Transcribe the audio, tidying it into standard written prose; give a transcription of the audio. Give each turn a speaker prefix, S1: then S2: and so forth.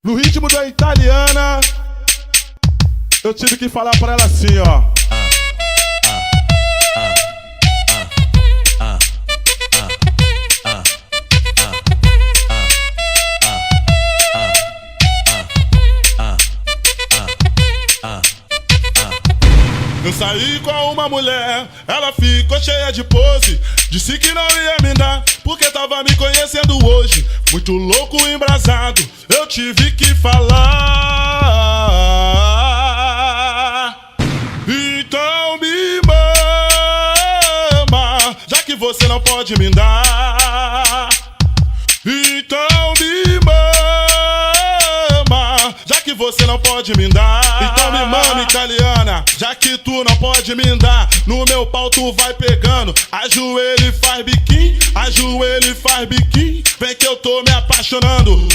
S1: No ritmo da italiana, eu tive que falar pra ela assim, ó. Eu saí com uma mulher, ela ficou cheia de pose. Disse que não ia me dar, porque tava me conhecendo hoje. Muito louco, embrasado, eu tive que falar. Então me mama, já que você não pode me dar. Então me mama, já que você não pode me dar. Então me mama, italiana, já que tu não pode me dar. No meu pau tu vai pegando, ajoelha e faz biquinho, ajoelha e faz biquinho. Vem que eu tô me apaixonando.